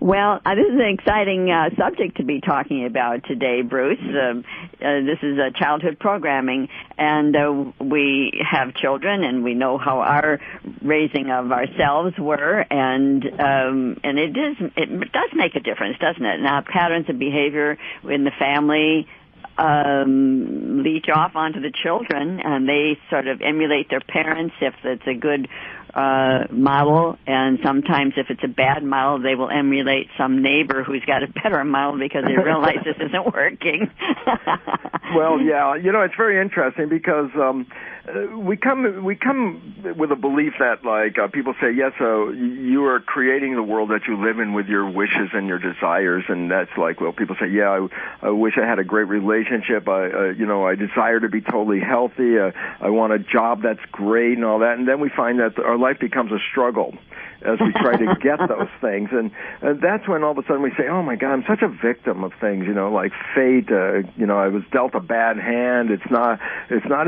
Well, this is an exciting subject to be talking about today, Bruce. This is childhood programming, and we have children, and we know how our raising of ourselves were, and it does make a difference, doesn't it? Now, patterns of behavior in the family leech off onto the children, and they sort of emulate their parents if it's a good model, and sometimes if it's a bad model, they will emulate some neighbor who's got a better model because they realize this isn't working. Well, yeah, it's very interesting because we come with a belief that, like, people say, yes, so you are creating the world that you live in with your wishes and your desires, and that's like, well, people say, yeah, I wish I had a great relationship, I desire to be totally healthy, I want a job that's great and all that, and then we find that our life becomes a struggle as we try to get those things, and that's when all of a sudden we say, oh my God, I'm such a victim of things, like fate, I was dealt a bad hand, it's not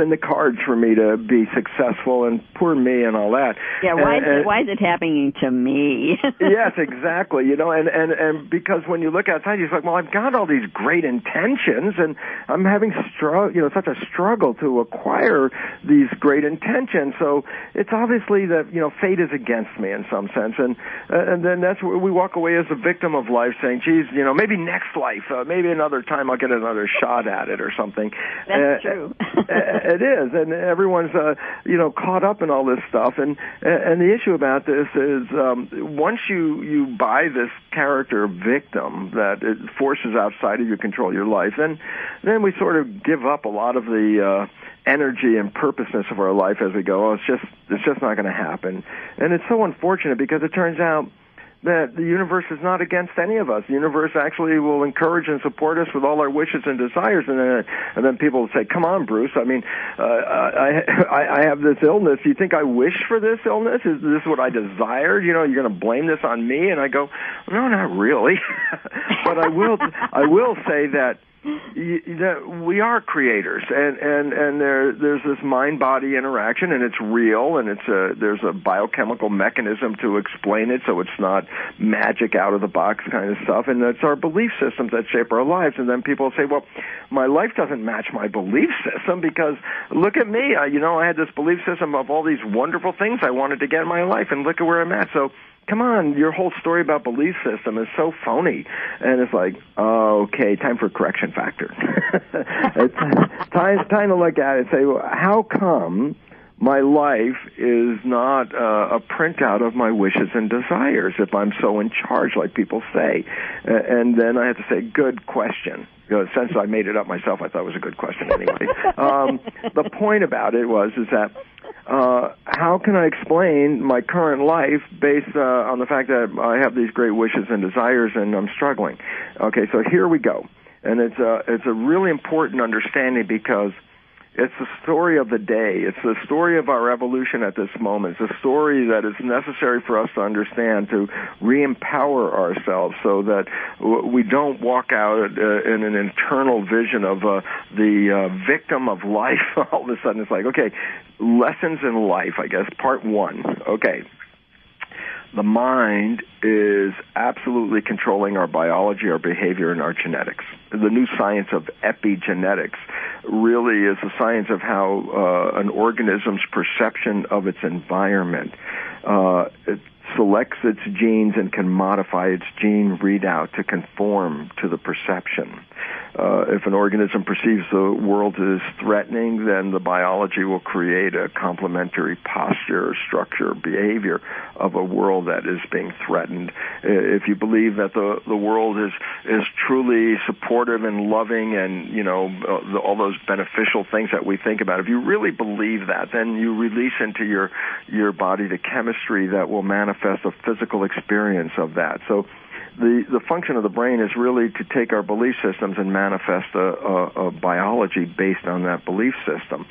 in the cards for me to be successful, and poor me and all that. Yeah, why is it happening to me? Yes, exactly, and because when you look outside, you're like, well, I've got all these great intentions, and I'm having such a struggle to acquire these great intentions, so it's obviously that, fate is against me in some sense, and then that's where we walk away as a victim of life, saying, geez, maybe next life, maybe another time I'll get another shot at it or something. That's true. It is, and everyone's caught up in all this stuff, and the issue about this is once you buy this character victim that it forces outside of your control your life, then we sort of give up a lot of the energy and purposeness of our life as we go, oh, it's just not going to happen. And it's so unfortunate because it turns out that the universe is not against any of us. The universe actually will encourage and support us with all our wishes and desires. And then people will say, come on, Bruce, I mean, I have this illness. Do you think I wish for this illness? Is this what I desired? You're going to blame this on me? And I go, no, not really. But I will say that we are creators, and there's this mind-body interaction, and it's real, and there's a biochemical mechanism to explain it, so it's not magic out of the box kind of stuff, and it's our belief systems that shape our lives. And then people say, well, my life doesn't match my belief system because look at me, I had this belief system of all these wonderful things I wanted to get in my life, and look at where I'm at. So come on, your whole story about belief system is so phony. And it's like, oh, okay, time for correction factor. It's time to look at it and say, well, how come my life is not a printout of my wishes and desires if I'm so in charge, like people say? And then I have to say, good question. Since I made it up myself, I thought it was a good question anyway. The point about it is that how can I explain my current life based on the fact that I have these great wishes and desires and I'm struggling? Okay, so here we go. And it's a really important understanding because it's the story of the day. It's the story of our evolution at this moment. It's a story that is necessary for us to understand, to re-empower ourselves so that we don't walk out in an internal vision of the victim of life. All of a sudden it's like, okay, lessons in life, I guess, part one. Okay. The mind is absolutely controlling our biology, our behavior, and our genetics. The new science of epigenetics really is the science of how an organism's perception of its environment it selects its genes and can modify its gene readout to conform to the perception. If an organism perceives the world as threatening, then the biology will create a complementary posture, structure, behavior of a world that is being threatened. If you believe that the world is truly supportive and loving and, all those beneficial things that we think about, if you really believe that, then you release into your body the chemistry that will manifest a physical experience of that. So the function of the brain is really to take our belief systems and manifest a biology based on that belief system.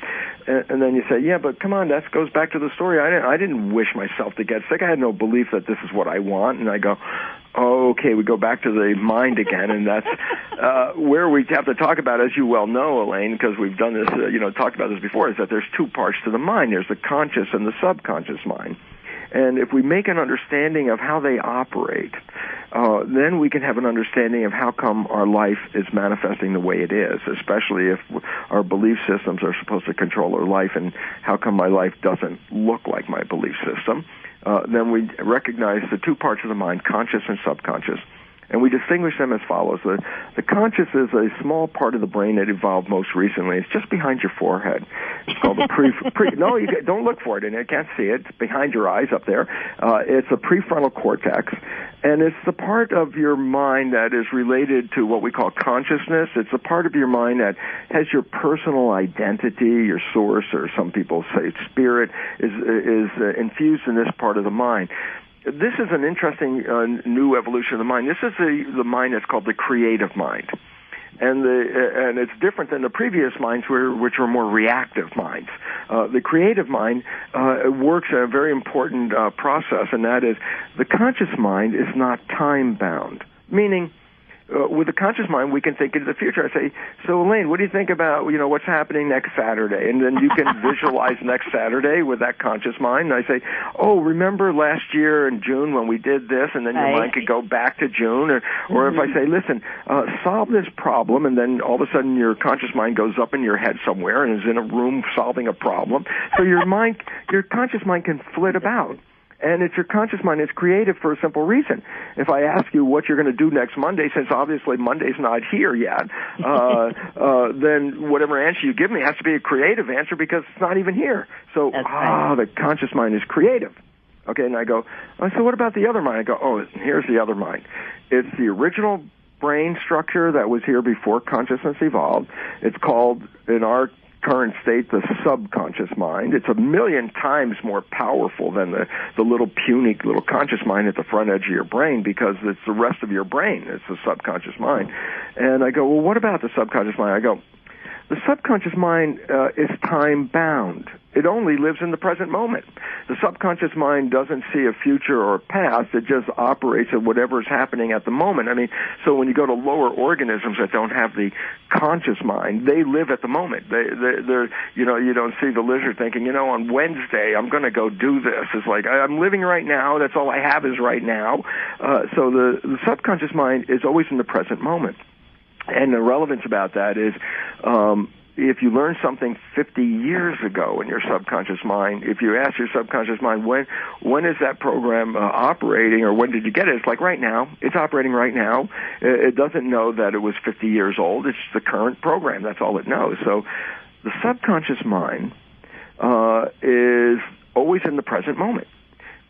And then you say, yeah, but come on, that goes back to the story. I didn't wish myself to get sick. I had no belief that this is what I want. And I go, oh, okay, we go back to the mind again, and that's where we have to talk about, as you well know, Elaine, because we've done this, talked about this before, is that there's two parts to the mind. There's the conscious and the subconscious mind. And if we make an understanding of how they operate, then we can have an understanding of how come our life is manifesting the way it is, especially if our belief systems are supposed to control our life, and how come my life doesn't look like my belief system. Then we recognize the two parts of the mind, conscious and subconscious. And we distinguish them as follows. The conscious is a small part of the brain that evolved most recently. It's just behind your forehead. It's called the no, don't look for it, and you can't see it. It's behind your eyes up there. It's a prefrontal cortex, and it's the part of your mind that is related to what we call consciousness. It's a part of your mind that has your personal identity, your source, or some people say spirit, is infused in this part of the mind. This is an interesting new evolution of the mind. This is the mind that's called the creative mind. And it's different than the previous minds, which were more reactive minds. The creative mind works in a very important process, and that is the conscious mind is not time-bound, meaning with the conscious mind, we can think into the future. I say, so Elaine, what do you think about, what's happening next Saturday? And then you can visualize next Saturday with that conscious mind. And I say, oh, remember last year in June when we did this? And then your mind could go back to June. Or if I say, listen, solve this problem, and then all of a sudden your conscious mind goes up in your head somewhere and is in a room solving a problem. So your conscious mind can flit about. And it's your conscious mind. It's creative for a simple reason. If I ask you what you're going to do next Monday, since obviously Monday's not here yet, then whatever answer you give me has to be a creative answer because it's not even here. So, the conscious mind is creative. Okay, and I go, so what about the other mind? I go, here's the other mind. It's the original brain structure that was here before consciousness evolved. It's called, in our current state, the subconscious mind. It's 1,000,000 times more powerful than the little puny little conscious mind at the front edge of your brain, because it's the rest of your brain. It's the subconscious mind. And I go, well, what about the subconscious mind? I go, the subconscious mind is time-bound. It only lives in the present moment. The subconscious mind doesn't see a future or a past. It just operates at whatever is happening at the moment. I mean, so when you go to lower organisms that don't have the conscious mind, they live at the moment. They're you don't see the lizard thinking, on Wednesday I'm going to go do this. It's like, I'm living right now. That's all I have is right now. So the subconscious mind is always in the present moment. And the relevance about that is, if you learn something 50 years ago in your subconscious mind, if you ask your subconscious mind, when is that program operating, or when did you get it? It's like right now. It's operating right now. It doesn't know that it was 50 years old. It's the current program. That's all it knows. So the subconscious mind is always in the present moment.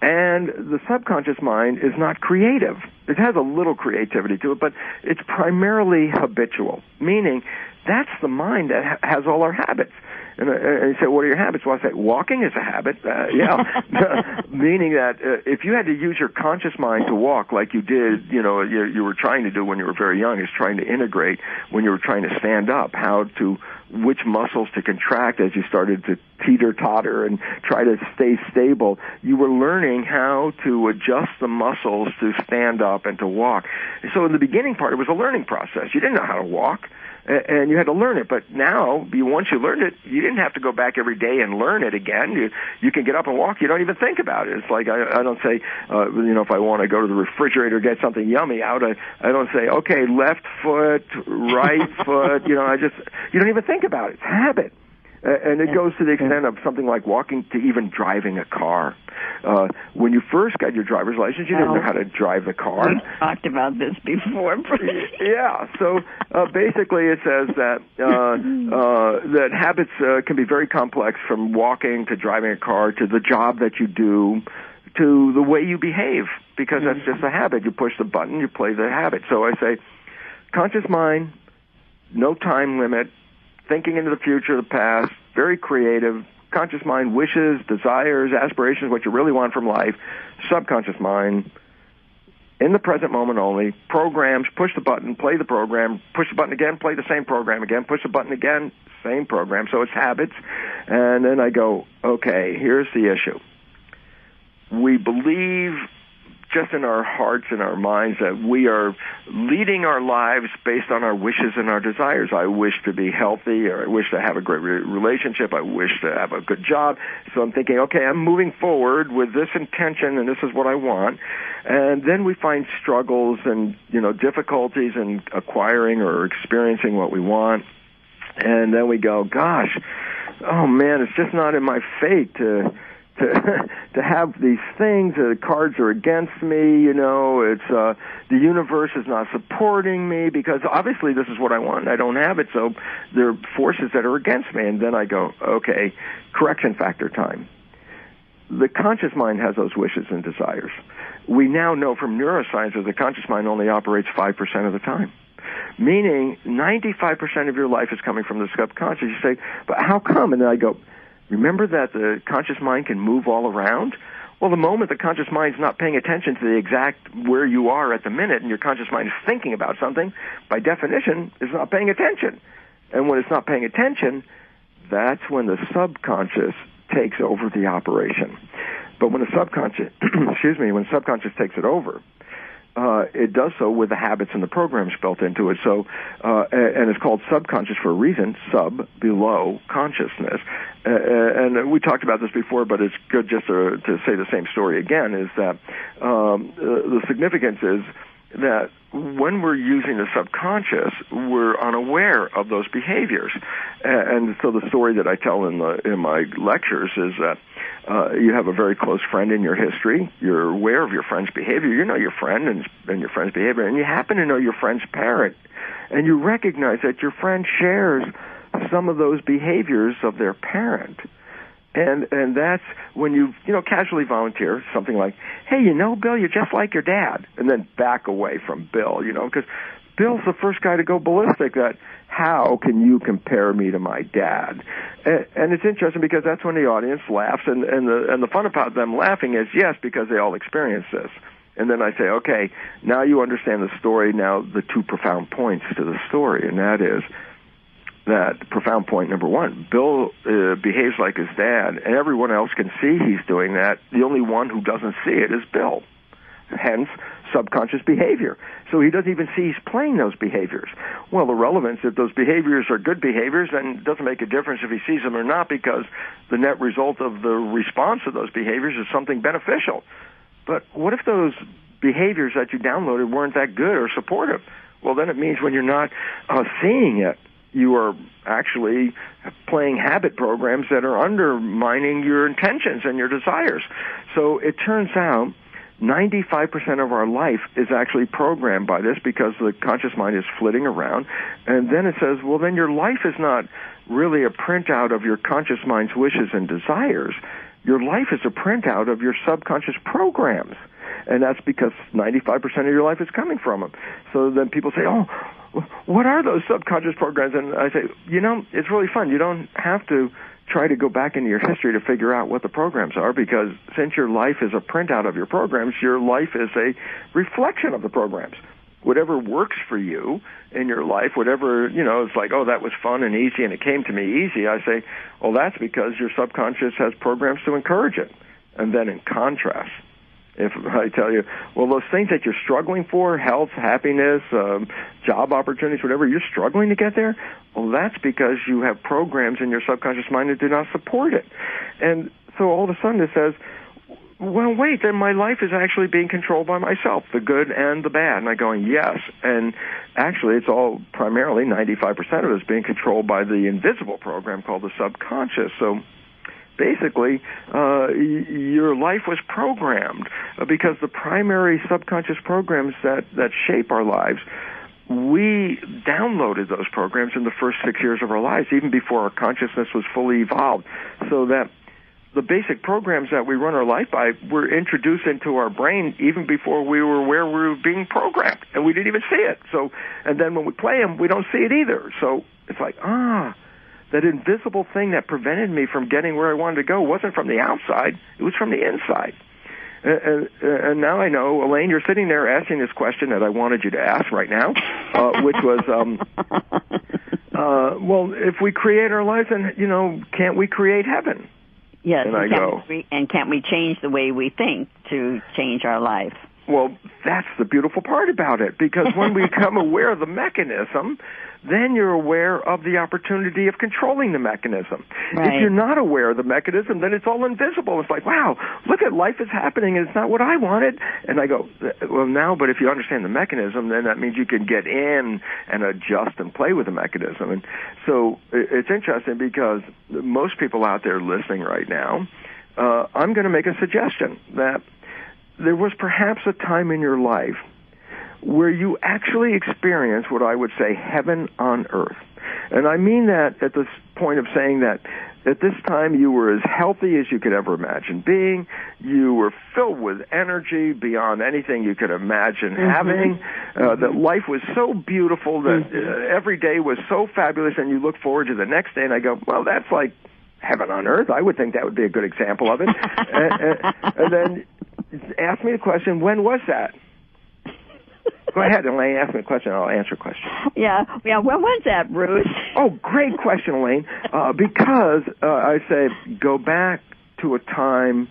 And the subconscious mind is not creative. It has a little creativity to it, but it's primarily habitual, meaning that's the mind that has all our habits. And you say, what are your habits? Well, I say, walking is a habit. Meaning that if you had to use your conscious mind to walk like you did, you were trying to do when you were very young, is trying to integrate when you were trying to stand up, which muscles to contract as you started to teeter-totter and try to stay stable. You were learning how to adjust the muscles to stand up and to walk. So in the beginning part, it was a learning process. You didn't know how to walk, and you had to learn it. But now, once you learned it, you didn't have to go back every day and learn it again. You can get up and walk. You don't even think about it. It's like I don't say, if I want to go to the refrigerator get something yummy out, I don't say, okay, left foot, right foot. You don't even think about it. It's a habit. And it goes to the extent of something like walking to even driving a car. When you first got your driver's license, you didn't know how to drive the car. We talked about this before. Yeah. So basically, it says that habits can be very complex, from walking to driving a car to the job that you do to the way you behave, because that's just a habit. You push the button, you play the habit. So I say, conscious mind, no time limit. Thinking into the future, the past, very creative. Conscious mind, wishes, desires, aspirations, what you really want from life. Subconscious mind, in the present moment only. Programs, push the button, play the program. Push the button again, play the same program again. Push the button again, same program. So it's habits. And then I go, okay, here's the issue. We believe just in our hearts and our minds that we are leading our lives based on our wishes and our desires. I wish to be healthy, or I wish to have a great relationship. I wish to have a good job. So I'm thinking, okay, I'm moving forward with this intention, and this is what I want. And then we find struggles and, difficulties in acquiring or experiencing what we want. And then we go, gosh, oh man, it's just not in my fate to have these things. The cards are against me. It's the universe is not supporting me because obviously this is what I want. I don't have it, so there are forces that are against me. And then I go, okay, correction factor time. The conscious mind has those wishes and desires. We now know from neuroscience that the conscious mind only operates 5% of the time. Meaning 95% of your life is coming from the subconscious. You say, but how come? And then I go, remember that the conscious mind can move all around? Well, the moment the conscious mind is not paying attention to the exact where you are at the minute and your conscious mind is thinking about something, by definition, it's not paying attention. And when it's not paying attention, that's when the subconscious takes over the operation. But when the subconscious, when subconscious takes it over, it does so with the habits and the programs built into it. So, and it's called subconscious for a reason, below consciousness. And we talked about this before, but it's good just to say the same story again, is that the significance is that when we're using the subconscious, we're unaware of those behaviors. And so the story that I tell in my lectures is that you have a very close friend in your history. You're aware of your friend's behavior. You know your friend and your friend's behavior, and you happen to know your friend's parent. And you recognize that your friend shares some of those behaviors of their parent. And that's when you casually volunteer something like, hey, Bill, you're just like your dad. And then back away from Bill, because Bill's the first guy to go ballistic that, how can you compare me to my dad? And it's interesting because that's when the audience laughs. And the fun about them laughing is, yes, because they all experience this. And then I say, okay, now you understand the story. Now the two profound points to the story, and that is, that profound point number one, Bill behaves like his dad, and everyone else can see he's doing that. The only one who doesn't see it is Bill. Hence, subconscious behavior. So he doesn't even see he's playing those behaviors. Well, the relevance, if those behaviors are good behaviors, then it doesn't make a difference if he sees them or not, because the net result of the response to those behaviors is something beneficial. But what if those behaviors that you downloaded weren't that good or supportive? Well, then it means when you're not seeing it, you are actually playing habit programs that are undermining your intentions and your desires. So it turns out 95% of our life is actually programmed by this, because the conscious mind is flitting around. And then it says, well, then your life is not really a printout of your conscious mind's wishes and desires. Your life is a printout of your subconscious programs. And that's because 95% of your life is coming from them. So then people say, oh, what are those subconscious programs? And I say, it's really fun. You don't have to try to go back into your history to figure out what the programs are, because since your life is a printout of your programs, your life is a reflection of the programs. Whatever works for you in your life, whatever, it's like, oh, that was fun and easy and it came to me easy. I say, well, that's because your subconscious has programs to encourage it. And then in contrast, if I tell you, well, those things that you're struggling for, health, happiness, job opportunities, whatever, you're struggling to get there, well, that's because you have programs in your subconscious mind that do not support it. And so all of a sudden it says, well, wait, then my life is actually being controlled by myself, the good and the bad. And I'm going, yes. And actually it's all primarily 95% of it is being controlled by the invisible program called the subconscious. So basically, your life was programmed, because the primary subconscious programs that shape our lives, we downloaded those programs in the first 6 years of our lives, even before our consciousness was fully evolved. So that the basic programs that we run our life by were introduced into our brain even before we were aware we were being programmed, and we didn't even see it. So, and then when we play them, we don't see it either. So it's like, that invisible thing that prevented me from getting where I wanted to go wasn't from the outside, it was from the inside. And now I know, Elaine, you're sitting there asking this question that I wanted you to ask right now, which was, well, if we create our lives, then, can't we create heaven? Yes, and can't we change the way we think to change our life? Well, that's the beautiful part about it, because when we become aware of the mechanism, then you're aware of the opportunity of controlling the mechanism. Right. If you're not aware of the mechanism, then it's all invisible. It's like, wow, look at life is happening, and it's not what I wanted. And I go, well, now, but if you understand the mechanism, then that means you can get in and adjust and play with the mechanism. And so it's interesting, because most people out there listening right now, I'm going to make a suggestion that there was perhaps a time in your life where you actually experienced what I would say heaven on earth. And I mean that at this point of saying that at this time you were as healthy as you could ever imagine being. You were filled with energy beyond anything you could imagine having. That life was so beautiful, that every day was so fabulous, and you look forward to the next day. And I go, well, that's like heaven on earth. I would think that would be a good example of it. And then ask me the question, when was that? Go ahead, Elaine. Ask me a question. I'll answer a question. Yeah. When was that, Bruce? Oh, great question, Elaine. Because I say go back to a time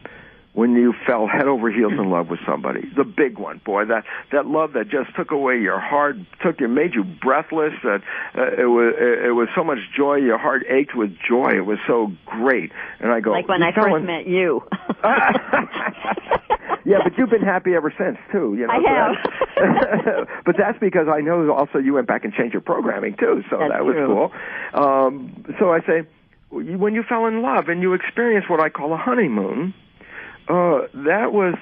when you fell head over heels in love with somebody, the big one, boy, that love that just took away your heart, made you breathless. That it was so much joy, your heart ached with joy. It was so great. And I go, like when I first met you. Yeah, but you've been happy ever since, too. You know, I have. But that's because I know also you went back and changed your programming, too, so that's that was true. Cool. So I say, when you fell in love and you experienced what I call a honeymoon, that was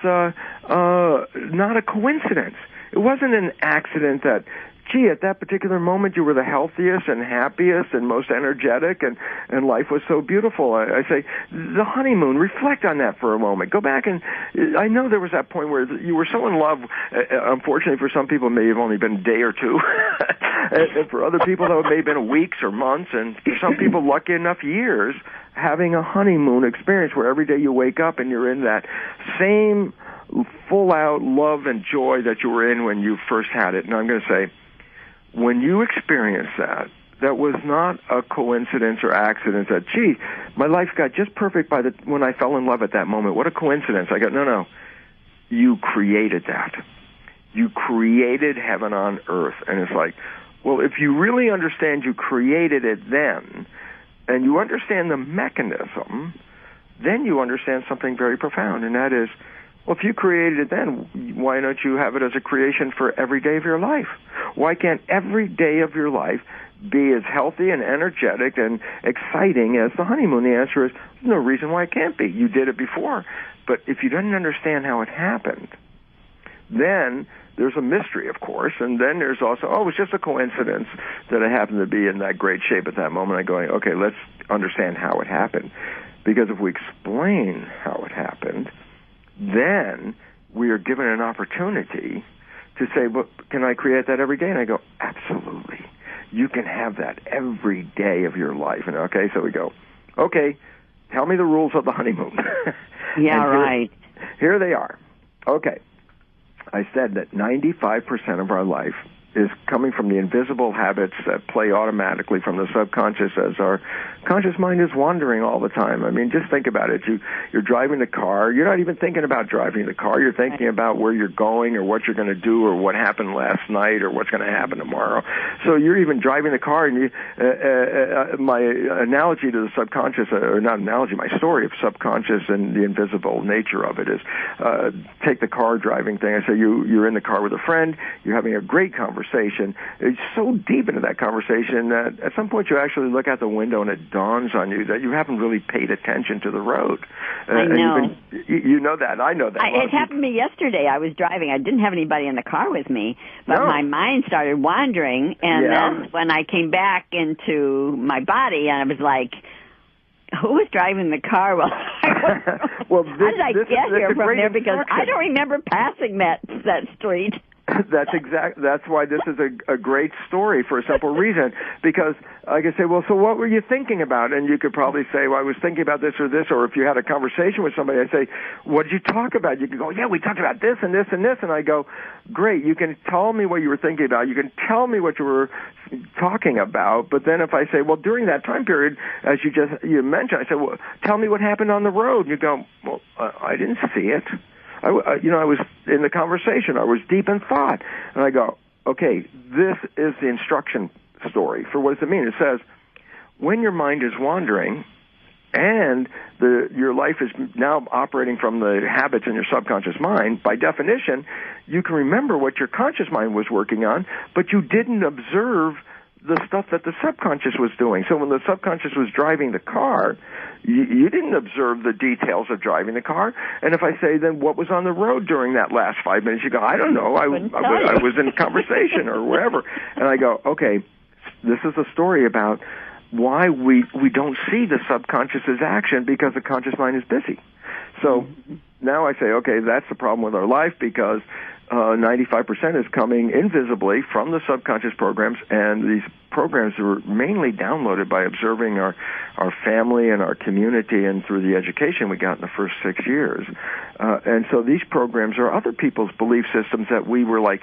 not a coincidence. It wasn't an accident that, gee, at that particular moment you were the healthiest and happiest and most energetic, and life was so beautiful. I say, the honeymoon, reflect on that for a moment. Go back, and I know there was that point where you were so in love. Unfortunately, for some people, it may have only been a day or two. And for other people, though, it may have been weeks or months. And for some people, lucky enough, years, having a honeymoon experience where every day you wake up and you're in that same full-out love and joy that you were in when you first had it. And I'm going to say, when you experience that was not a coincidence or accident that, gee, my life got just perfect when I fell in love at that moment. What a coincidence. I go, no. You created that. You created heaven on earth. And it's like, well, if you really understand you created it then, and you understand the mechanism, then you understand something very profound, and that is, well, if you created it then, why don't you have it as a creation for every day of your life? Why can't every day of your life be as healthy and energetic and exciting as the honeymoon? The answer is, there's no reason why it can't be. You did it before. But if you didn't understand how it happened, then there's a mystery, of course, and then there's also, it was just a coincidence that I happened to be in that great shape at that moment. I'm going, okay, let's understand how it happened. Because if we explain how it happened, then we are given an opportunity to say, well, can I create that every day? And I go, absolutely. You can have that every day of your life. And okay, so we go, okay, tell me the rules of the honeymoon. Yeah, right. Here they are. Okay. I said that 95% of our life is coming from the invisible habits that play automatically from the subconscious as our conscious mind is wandering all the time. I mean, just think about it. You're driving the car. You're not even thinking about driving the car. You're thinking about where you're going or what you're going to do or what happened last night or what's going to happen tomorrow. So you're even driving the car, and my analogy to the subconscious, or not analogy, my story of subconscious and the invisible nature of it is, take the car driving thing. I say you're in the car with a friend. You're having a great conversation. It's so deep into that conversation that at some point you actually look out the window and it dawns on you that you haven't really paid attention to the road. I know. You know that. I know that. It happened to me yesterday. I was driving. I didn't have anybody in the car with me, but my mind started wandering, and then when I came back into my body, and I was like, who was driving the car? Well, how did I get here from there? Because I don't remember passing that street. That's why this is a great story for a simple reason. Because I could say, well, so what were you thinking about? And you could probably say, well, I was thinking about this or this. Or if you had a conversation with somebody, I'd say, what did you talk about? You could go, yeah, we talked about this and this and this. And I go, great, you can tell me what you were thinking about. You can tell me what you were talking about. But then if I say, well, during that time period, as you mentioned, I said, well, tell me what happened on the road. And you go, well, I didn't see it. I was in the conversation. I was deep in thought. And I go, okay, this is the instruction story for what does it mean? It says, when your mind is wandering and your life is now operating from the habits in your subconscious mind, by definition, you can remember what your conscious mind was working on, but you didn't observe the stuff that the subconscious was doing. So when the subconscious was driving the car, you didn't observe the details of driving the car. And if I say, then what was on the road during that last 5 minutes? You go, I don't know. I was in conversation or wherever. And I go, okay, this is a story about why we don't see the subconscious's action because the conscious mind is busy. So now I say, okay, that's the problem with our life because 95% is coming invisibly from the subconscious programs, and these programs are mainly downloaded by observing our family and our community and through the education we got in the first 6 years. And so these programs are other people's belief systems that we were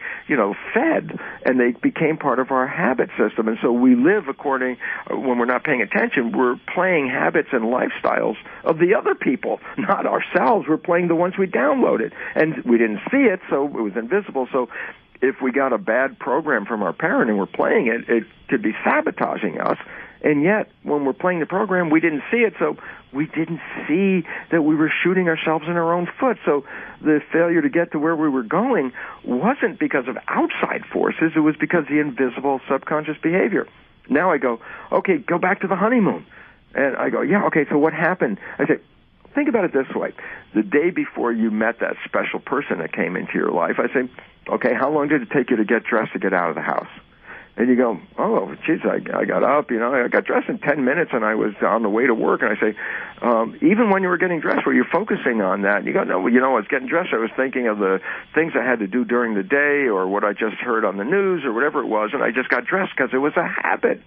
fed, and they became part of our habit system. And so we live according, when we're not paying attention, we're playing habits and lifestyles of the other people, not ourselves. We're playing the ones we downloaded. And we didn't see it, so it was invisible. So if we got a bad program from our parent and we're playing it, it could be sabotaging us. And yet, when we're playing the program, we didn't see it, so we didn't see that we were shooting ourselves in our own foot. So the failure to get to where we were going wasn't because of outside forces. It was because of the invisible subconscious behavior. Now I go, okay, go back to the honeymoon. And I go, yeah, okay, so what happened? I say, think about it this way. The day before you met that special person that came into your life, I say, okay, how long did it take you to get dressed to get out of the house? And you go, oh, geez, I got up, I got dressed in 10 minutes and I was on the way to work. And I say, even when you were getting dressed, were you focusing on that? And you go, no, I was getting dressed. I was thinking of the things I had to do during the day or what I just heard on the news or whatever it was. And I just got dressed because it was a habit.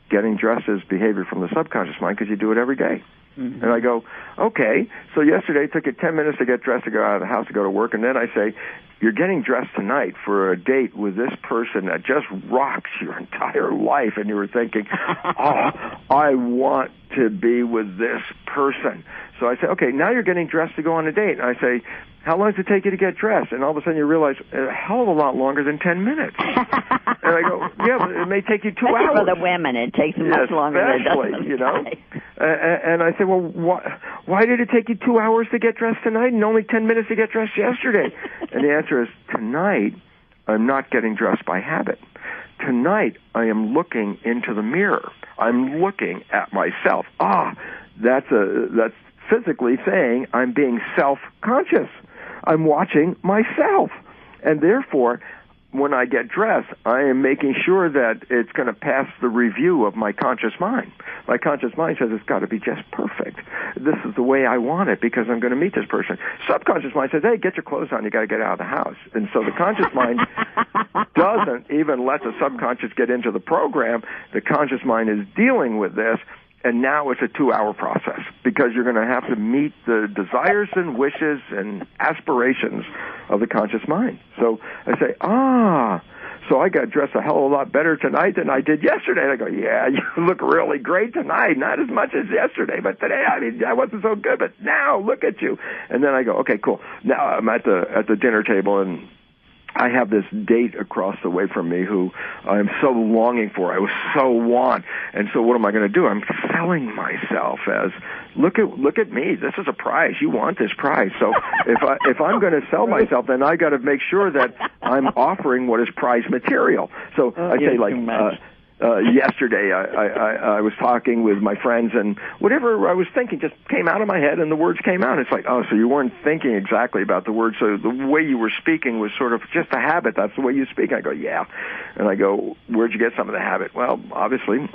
Getting dressed is behavior from the subconscious mind because you do it every day. Mm-hmm. And I go, okay, so yesterday it took you 10 minutes to get dressed to go out of the house to go to work. And then I say, you're getting dressed tonight for a date with this person that just rocks your entire life. And you were thinking, I want to be with this person. So I say, okay, now you're getting dressed to go on a date. And I say, how long does it take you to get dressed? And all of a sudden you realize a hell of a lot longer than 10 minutes. And I go, yeah, but it may take you 2 hours. For the women, it takes much longer than it does. And I say, well, why did it take you 2 hours to get dressed tonight and only 10 minutes to get dressed yesterday? And the answer is, tonight I'm not getting dressed by habit. Tonight I am looking into the mirror. I'm looking at myself. That's physically saying I'm being self-conscious. I'm watching myself. And therefore, when I get dressed, I am making sure that it's going to pass the review of my conscious mind. My conscious mind says it's got to be just perfect. This is the way I want it because I'm going to meet this person. Subconscious mind says, hey, get your clothes on. You got to get out of the house. And so the conscious mind doesn't even let the subconscious get into the program. The conscious mind is dealing with this. And now it's a 2-hour process because you're going to have to meet the desires and wishes and aspirations of the conscious mind. So I say, so I got dressed a hell of a lot better tonight than I did yesterday. And I go, yeah, you look really great tonight. Not as much as yesterday, but today, I wasn't so good. But now, look at you. And then I go, okay, cool. Now I'm at the dinner table and I have this date across the way from me who I'm so longing for. I was so want. And so what am I going to do? I'm selling myself as, look at me. This is a prize. You want this prize. So if I'm going to sell myself, then I got to make sure that I'm offering what is prize material. So I say yesterday I was talking with my friends and whatever I was thinking just came out of my head and the words came out. It's like, so you weren't thinking exactly about the words. So the way you were speaking was sort of just a habit. That's the way you speak. I go, yeah. And I go, where'd you get some of the habit? Well, obviously,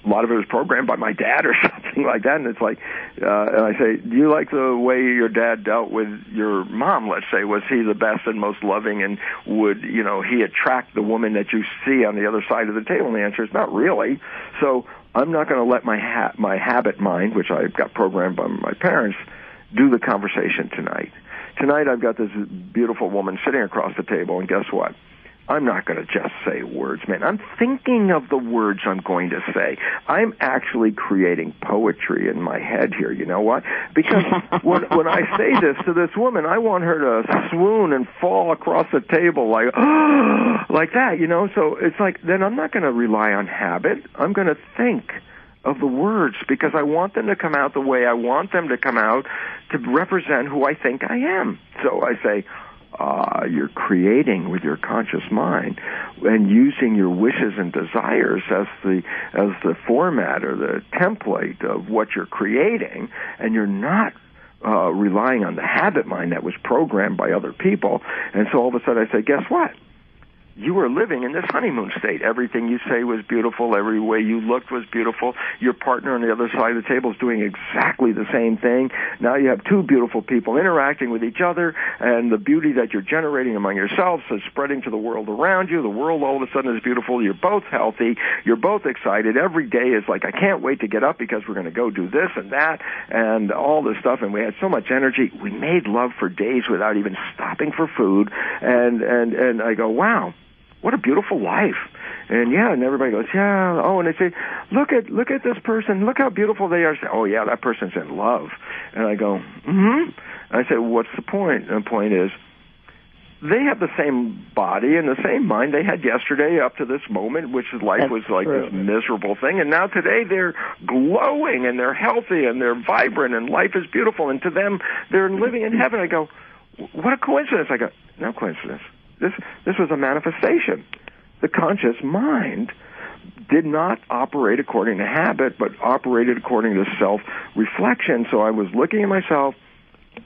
a lot of it was programmed by my dad or something like that. And it's like, and I say, do you like the way your dad dealt with your mom, let's say? Was he the best and most loving? And would, he attract the woman that you see on the other side of the table? And the answer is not really. So I'm not going to let my habit mind, which I got programmed by my parents, do the conversation tonight. Tonight I've got this beautiful woman sitting across the table, and guess what? I'm not going to just say words, man. I'm thinking of the words I'm going to say. I'm actually creating poetry in my head here. You know what? Because when I say this to this woman, I want her to swoon and fall across the table like that, you know? So it's like, then I'm not going to rely on habit. I'm going to think of the words because I want them to come out the way I want them to come out to represent who I think I am. So I say, you're creating with your conscious mind and using your wishes and desires as the format or the template of what you're creating, and you're not relying on the habit mind that was programmed by other people. And so all of a sudden I say, guess what? You were living in this honeymoon state. Everything you say was beautiful. Every way you looked was beautiful. Your partner on the other side of the table is doing exactly the same thing. Now you have two beautiful people interacting with each other, and the beauty that you're generating among yourselves is spreading to the world around you. The world all of a sudden is beautiful. You're both healthy. You're both excited. Every day is like, I can't wait to get up because we're going to go do this and that and all this stuff. And we had so much energy. We made love for days without even stopping for food. And I go, wow. What a beautiful life. And and everybody goes, yeah. Oh, and they say, look at this person. Look how beautiful they are. I say, oh, yeah, that person's in love. And I go, mm-hmm. I say, what's the point? And the point is, they have the same body and the same mind they had yesterday up to this moment, which life was like this miserable thing. And now today they're glowing and they're healthy and they're vibrant and life is beautiful. And to them, they're living in heaven. I go, what a coincidence. I go, no coincidence. This was a manifestation. The conscious mind did not operate according to habit, but operated according to self-reflection. So I was looking at myself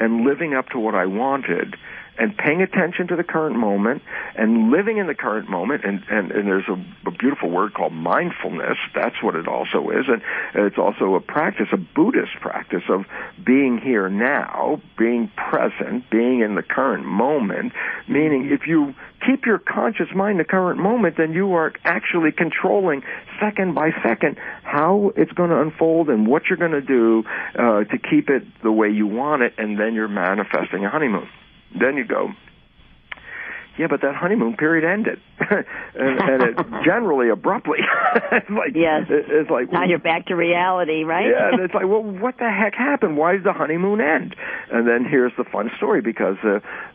and living up to what I wanted and paying attention to the current moment and living in the current moment. And there's a beautiful word called mindfulness. That's what it also is. And it's also a practice, a Buddhist practice of being here now, being present, being in the current moment, meaning if you keep your conscious mind in the current moment, then you are actually controlling second by second how it's going to unfold and what you're going to do to keep it the way you want it, and then you're manifesting a honeymoon. Then you go, yeah, but that honeymoon period ended, and it generally abruptly. It's like, yes. It's like now you're back to reality, right? Yeah, and it's like, well, what the heck happened? Why did the honeymoon end? And then here's the fun story, because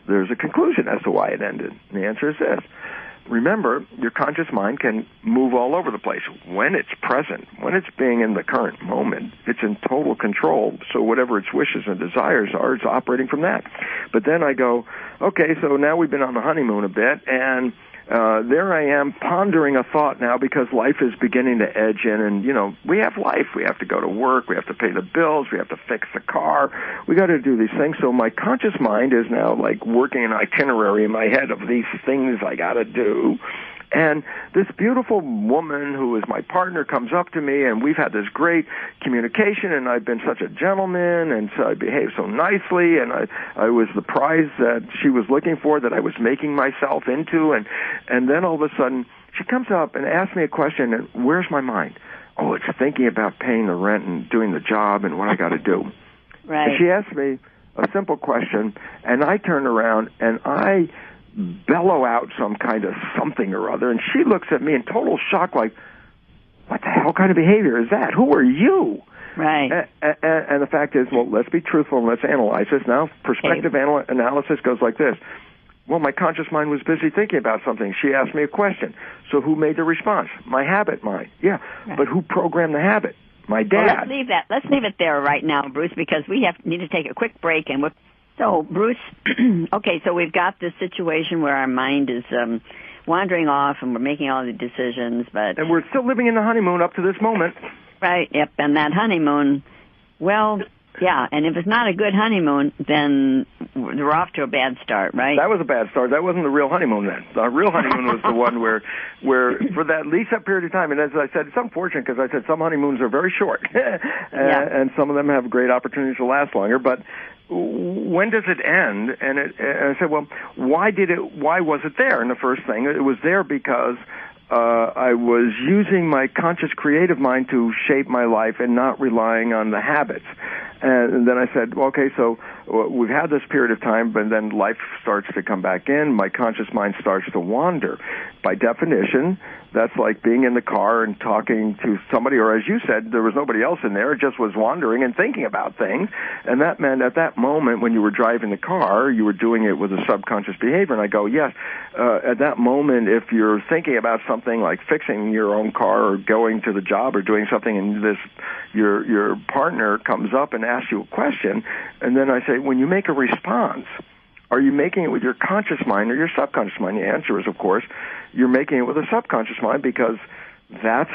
there's a conclusion as to why it ended. And the answer is this. Remember, your conscious mind can move all over the place. When it's present, when it's being in the current moment, it's in total control. So whatever its wishes and desires are, it's operating from that. But then I go, okay, so now we've been on the honeymoon a bit, and there I am pondering a thought now, because life is beginning to edge in, and, you know, we have life. We have to go to work. We have to pay the bills. We have to fix the car. We got to do these things. So my conscious mind is now like working an itinerary in my head of these things I got to do. And this beautiful woman who is my partner comes up to me, and we've had this great communication, and I've been such a gentleman, and so I behaved so nicely, and I was the prize that she was looking for, that I was making myself into, and then all of a sudden she comes up and asks me a question, and where's my mind? Oh, it's thinking about paying the rent and doing the job and what I got to do. Right. And she asked me a simple question, and I turn around and I bellow out some kind of something or other, and she looks at me in total shock like, what the hell kind of behavior is that? Who are you? Right. And the fact is, well, let's be truthful and let's analyze this. Now, perspective analysis goes like this. Well, my conscious mind was busy thinking about something. She asked me a question. So who made the response? My habit mind. Yeah, right. But who programmed the habit? My dad. Well, let's leave it there right now, Bruce, because we need to take a quick break. And so, Bruce, okay, so we've got this situation where our mind is wandering off and we're making all the decisions, and we're still living in the honeymoon up to this moment. Right, yep, and that honeymoon, well, yeah, and if it's not a good honeymoon, then we're off to a bad start, right? That was a bad start. That wasn't the real honeymoon then. The real honeymoon was the one where for that least that period of time, and as I said, it's unfortunate because I said some honeymoons are very short, and some of them have great opportunities to last longer, but when does it end? And I said, well, why was it there? And the first thing, it was there because I was using my conscious creative mind to shape my life and not relying on the habits. And then I said, well, okay, so we've had this period of time, but then life starts to come back in. My conscious mind starts to wander. By definition, that's like being in the car and talking to somebody, or as you said, there was nobody else in there. It just was wandering and thinking about things. And that meant at that moment when you were driving the car, you were doing it with a subconscious behavior. And I go, yes, at that moment, if you're thinking about something like fixing your own car or going to the job or doing something, and your partner comes up and asks you a question, and then I say, when you make a response, are you making it with your conscious mind or your subconscious mind? The answer is, of course, you're making it with a subconscious mind, because that's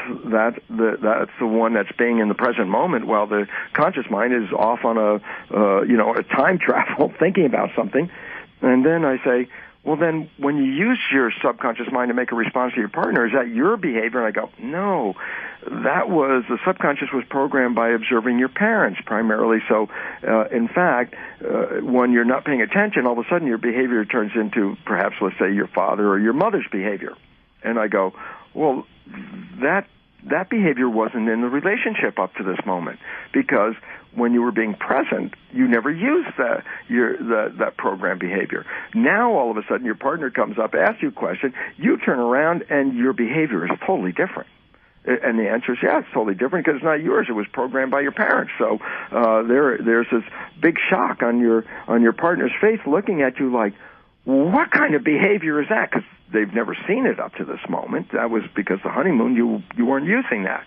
the one that's being in the present moment, while the conscious mind is off on a time travel thinking about something. And then I say, well, then when you use your subconscious mind to make a response to your partner, is that your behavior? And I go, no, the subconscious was programmed by observing your parents primarily. So, in fact, when you're not paying attention, all of a sudden your behavior turns into perhaps, let's say, your father or your mother's behavior. And I go, well, that behavior wasn't in the relationship up to this moment, because when you were being present, you never used that program behavior. Now, all of a sudden, your partner comes up, asks you a question, you turn around, and your behavior is totally different. And the answer is, yeah, it's totally different because it's not yours. It was programmed by your parents. So there's this big shock on your partner's face, looking at you like, what kind of behavior is that? Because they've never seen it up to this moment. That was because the honeymoon, you weren't using that.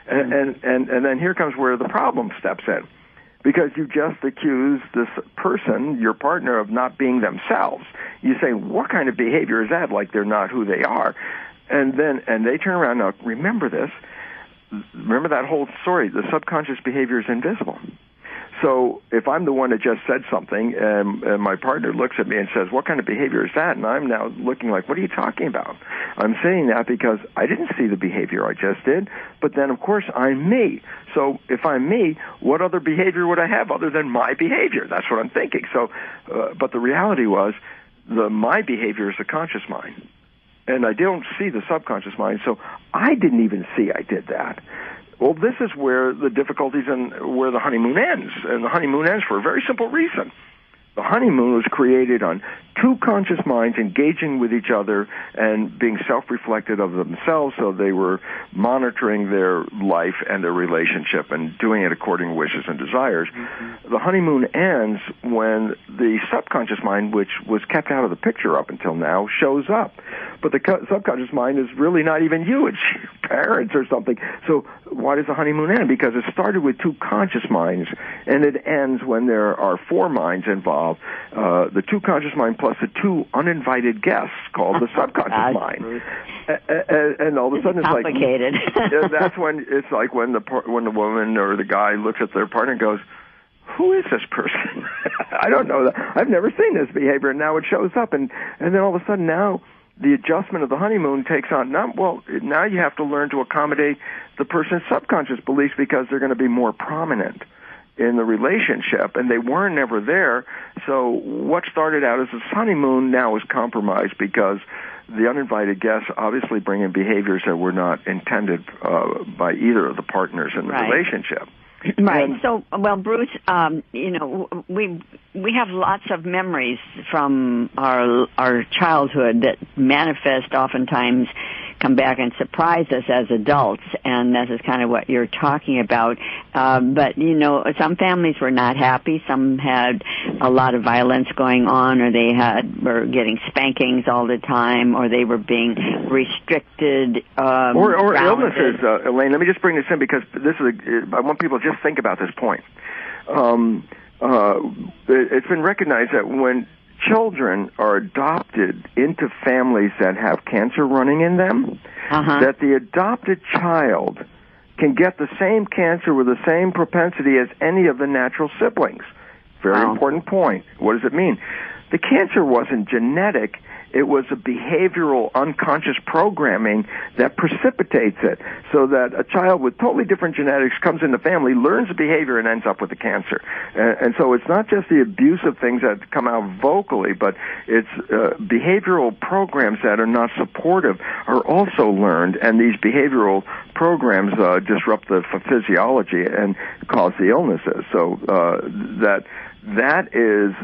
And then here comes where the problem steps in. Because you just accuse this person, your partner, of not being themselves. You say, what kind of behavior is that? Like they're not who they are. And they turn around. Now, remember this. Remember that whole story. The subconscious behavior is invisible. So if I'm the one that just said something, and my partner looks at me and says, what kind of behavior is that? And I'm now looking like, what are you talking about? I'm saying that because I didn't see the behavior I just did, but then, of course, I'm me. So if I'm me, what other behavior would I have other than my behavior? That's what I'm thinking. So, but the reality was, my behavior is the conscious mind. And I don't see the subconscious mind, so I didn't even see I did that. Well, this is where the difficulties and where the honeymoon ends. And the honeymoon ends for a very simple reason. The honeymoon was created on two conscious minds engaging with each other and being self-reflective of themselves, so they were monitoring their life and their relationship and doing it according to wishes and desires. Mm-hmm. The honeymoon ends when the subconscious mind, which was kept out of the picture up until now, shows up. But the subconscious mind is really not even you. It's your parents or something. So why does the honeymoon end? Because it started with two conscious minds, and it ends when there are four minds involved. The two conscious mind plus the two uninvited guests called the subconscious mind. And all of a sudden it's complicated. Like, that's when it's like when the woman or the guy looks at their partner and goes, who is this person? I don't know that. I've never seen this behavior, and now it shows up. And then all of a sudden now the adjustment of the honeymoon takes on, now you have to learn to accommodate the person's subconscious beliefs because they're going to be more prominent in the relationship, and they weren't never there. So what started out as a honeymoon now is compromised because the uninvited guests obviously bring in behaviors that were not intended by either of the partners in the relationship. Right. So, well, Bruce, we have lots of memories from our childhood that manifest oftentimes, come back and surprise us as adults, and this is kind of what you're talking about. But, some families were not happy. Some had a lot of violence going on, or they were getting spankings all the time, or they were being restricted. Or illnesses, Elaine. Let me just bring this in because I want people to just think about this point. It's been recognized that when children are adopted into families that have cancer running in them, that the adopted child can get the same cancer with the same propensity as any of the natural siblings. Very important point. What does it mean? The cancer wasn't genetic. It was a behavioral, unconscious programming that precipitates it, so that a child with totally different genetics comes in the family, learns the behavior, and ends up with the cancer. And so it's not just the abusive things that come out vocally, but it's behavioral programs that are not supportive are also learned, and these behavioral programs disrupt the physiology and cause the illnesses. So that is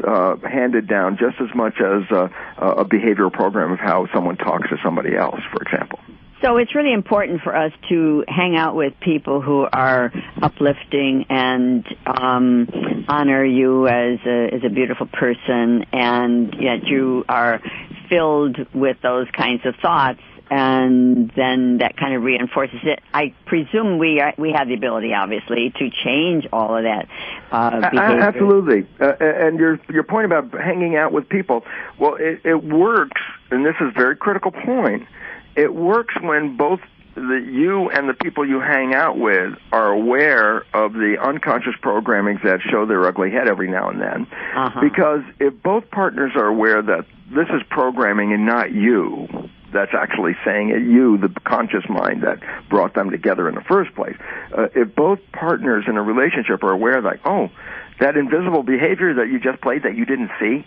handed down just as much as a behavioral program of how someone talks to somebody else, for example. So it's really important for us to hang out with people who are uplifting and honor you as a beautiful person, and yet you are filled with those kinds of thoughts, and then that kind of reinforces it. I presume we have the ability, obviously, to change all of that behavior. Absolutely. And your point about hanging out with people, well, it works, and this is a very critical point. It works when both you and the people you hang out with are aware of the unconscious programmings that show their ugly head every now and then. Uh-huh. Because if both partners are aware that this is programming and not you, that's actually saying it, you, the conscious mind that brought them together in the first place. If both partners in a relationship are aware that, oh, that invisible behavior that you just played that you didn't see,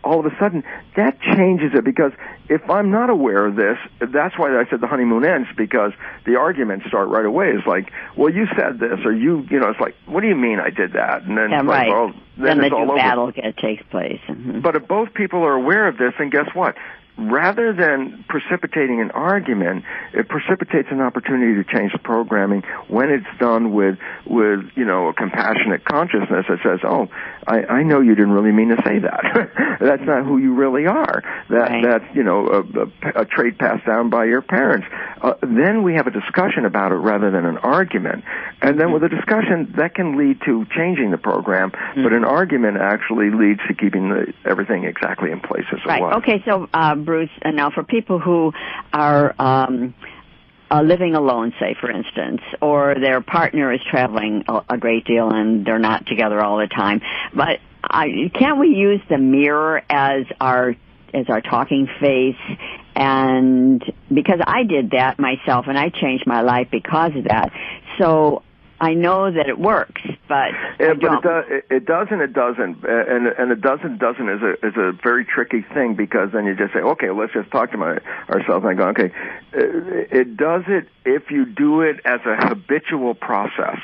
all of a sudden, that changes it, because if I'm not aware of this, that's why I said the honeymoon ends, because the arguments start right away. It's like, well, you said this, or you know, it's like, what do you mean I did that? And then it's like, well, then it's all over. Battle takes place. Mm-hmm. But if both people are aware of this, then guess what? Rather than precipitating an argument, it precipitates an opportunity to change the programming when it's done with you know, a compassionate consciousness that says, oh, I know you didn't really mean to say that. That's not who you really are. That's, you know, a trait passed down by your parents. Then we have a discussion about it rather than an argument. And then with a discussion, that can lead to changing the program, but an argument actually leads to keeping everything exactly in place as it was. Okay, so Bruce, now for people who are living alone, say, for instance, or their partner is traveling a great deal and they're not together all the time, but can't we use the mirror as our talking face? And because I did that myself, and I changed my life because of that, so I know that it works, but it does and it doesn't, and it doesn't is a very tricky thing, because then you just say, okay, let's just talk to ourselves, and I go, okay, it does it if you do it as a habitual process,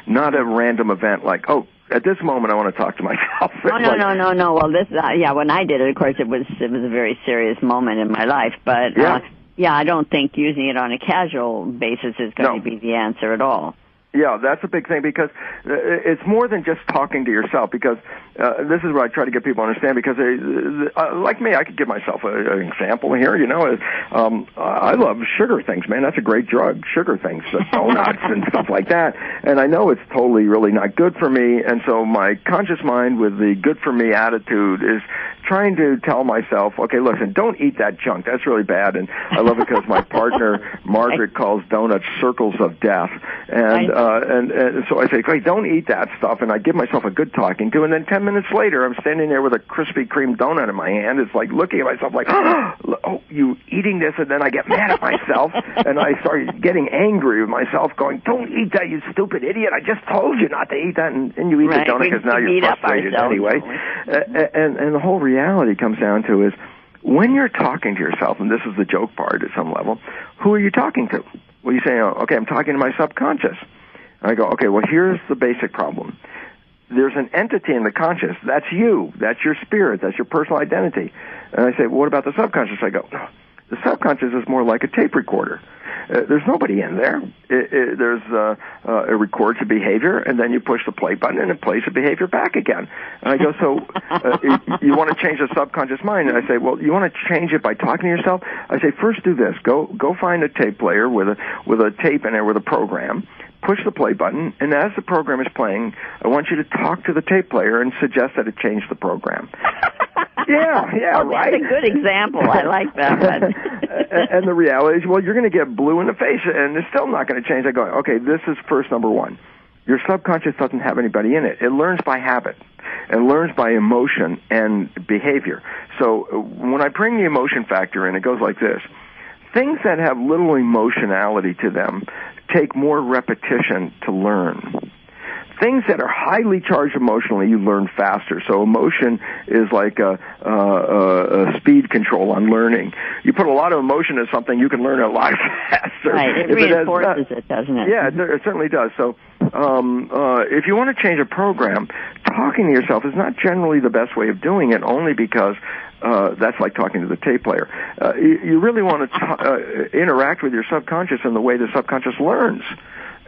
not a random event like, oh, at this moment I want to talk to myself. No. Well, this, when I did it, of course, it was a very serious moment in my life, but I don't think using it on a casual basis is going to be the answer at all. Yeah, that's a big thing, because it's more than just talking to yourself, because this is what I try to get people to understand, because like me, I could give myself an example here, you know. I love sugar things, man. That's a great drug, sugar things, donuts and stuff like that. And I know it's totally really not good for me, and so my conscious mind with the good for me attitude is trying to tell myself, okay, listen, don't eat that junk. That's really bad. And I love it because my partner, Margaret, calls donuts circles of death. And so I say, great, don't eat that stuff. And I give myself a good talking to. And then 10 minutes later, I'm standing there with a Krispy Kreme donut in my hand. It's like looking at myself like, oh, you eating this? And then I get mad at myself. And I start getting angry with myself, going, don't eat that, you stupid idiot. I just told you not to eat that. And you eat the donut because now you're frustrated anyway. And the whole reality comes down to is when you're talking to yourself, and this is the joke part at some level, who are you talking to? Well, you say, okay, I'm talking to my subconscious. And I go, okay, well, here's the basic problem. There's an entity in the conscious. That's you. That's your spirit. That's your personal identity. And I say, well, what about the subconscious? I go, no, the subconscious is more like a tape recorder. There's nobody in there. It records a behavior, and then you push the play button, and it plays the behavior back again. And I go, so you want to change the subconscious mind? And I say, well, you want to change it by talking to yourself? I say, first do this. Go find a tape player with a tape in there with a program. Push the play button, and as the program is playing, I want you to talk to the tape player and suggest that it change the program. Yeah, well, right. That's a good example. I like that. And the reality is, well, you're going to get blue in the face, and it's still not going to change. I go, okay, this is first number one. Your subconscious doesn't have anybody in it. It learns by habit. It learns by emotion and behavior. So when I bring the emotion factor in, it goes like this. Things that have little emotionality to them take more repetition to learn. Things that are highly charged emotionally, you learn faster. So emotion is like a speed control on learning. You put a lot of emotion into something, you can learn it a lot faster. Right, it reinforces it, doesn't it? Yeah, it certainly does. So if you want to change a program, talking to yourself is not generally the best way of doing it, only because that's like talking to the tape player. You really want to interact with your subconscious in the way the subconscious learns.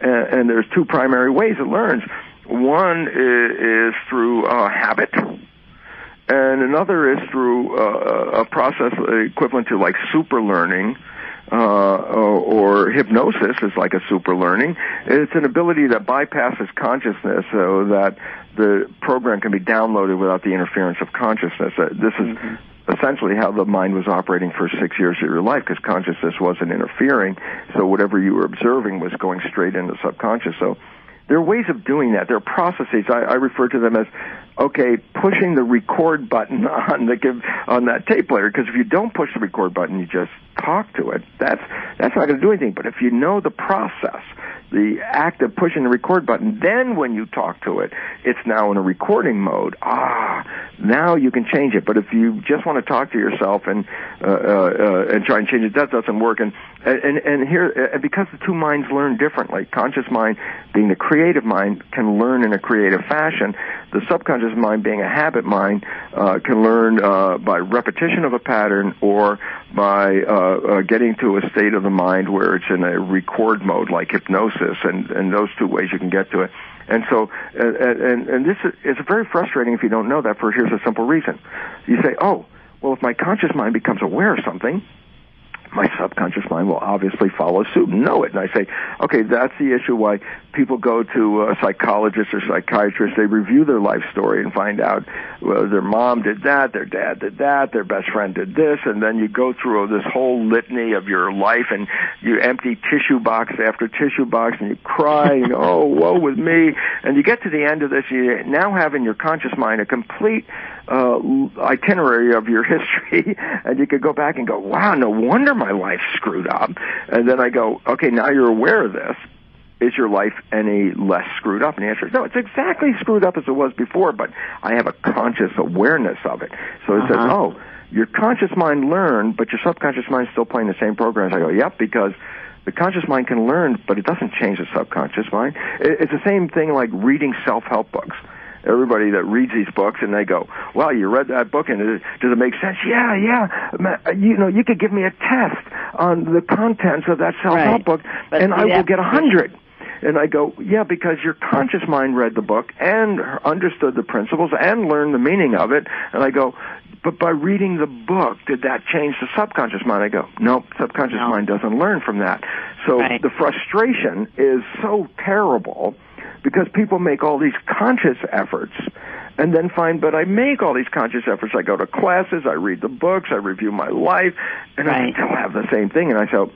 And there's two primary ways it learns. One is through habit, and another is through a process equivalent to like super learning, or hypnosis is like a super learning. It's an ability that bypasses consciousness so that the program can be downloaded without the interference of consciousness. This is essentially how the mind was operating for 6 years of your life, because consciousness wasn't interfering, so whatever you were observing was going straight into subconscious. So there are ways of doing that. There are processes. I refer to them as, okay, pushing the record button on that tape player, because if you don't push the record button, you just talk to it. That's not going to do anything. But if you know the process, the act of pushing the record button, then when you talk to it, it's now in a recording mode. Now you can change it. But if you just want to talk to yourself and try and change it, that doesn't work. And here, because the two minds learn differently, conscious mind being the creative mind can learn in a creative fashion. The subconscious mind, being a habit mind, can learn by repetition of a pattern or by getting to a state of the mind where it's in a record mode, like hypnosis, and those two ways you can get to it. And so, and this is very frustrating if you don't know that, for here's a simple reason. You say, oh, well, if my conscious mind becomes aware of something, my subconscious mind will obviously follow suit and know it. And I say, okay, that's the issue why people go to a psychologist or psychiatrist. They review their life story and find out, well, their mom did that, their dad did that, their best friend did this, and then you go through this whole litany of your life, and you empty tissue box after tissue box, and you cry, and oh, woe with me. And you get to the end of this, you now have in your conscious mind a complete itinerary of your history, and you could go back and go, wow, no wonder my life's screwed up. And then I go, okay, now you're aware of this. Is your life any less screwed up? And the answer is no, it's exactly screwed up as it was before, but I have a conscious awareness of it. So it says, oh, your conscious mind learned, but your subconscious mind is still playing the same programs. I go, yep, because the conscious mind can learn, but it doesn't change the subconscious mind. It's the same thing like reading self-help books. Everybody that reads these books, and they go, well, you read that book, and does it make sense? Yeah. You could give me a test on the contents of that self-help book, and I will get 100. And I go, yeah, because your conscious mind read the book and understood the principles and learned the meaning of it. And I go, but by reading the book, did that change the subconscious mind? I go, nope, subconscious mind doesn't learn from that. So the frustration is so terrible, because people make all these conscious efforts and then find, but I make all these conscious efforts. I go to classes, I read the books, I review my life, and I still have the same thing. And I say,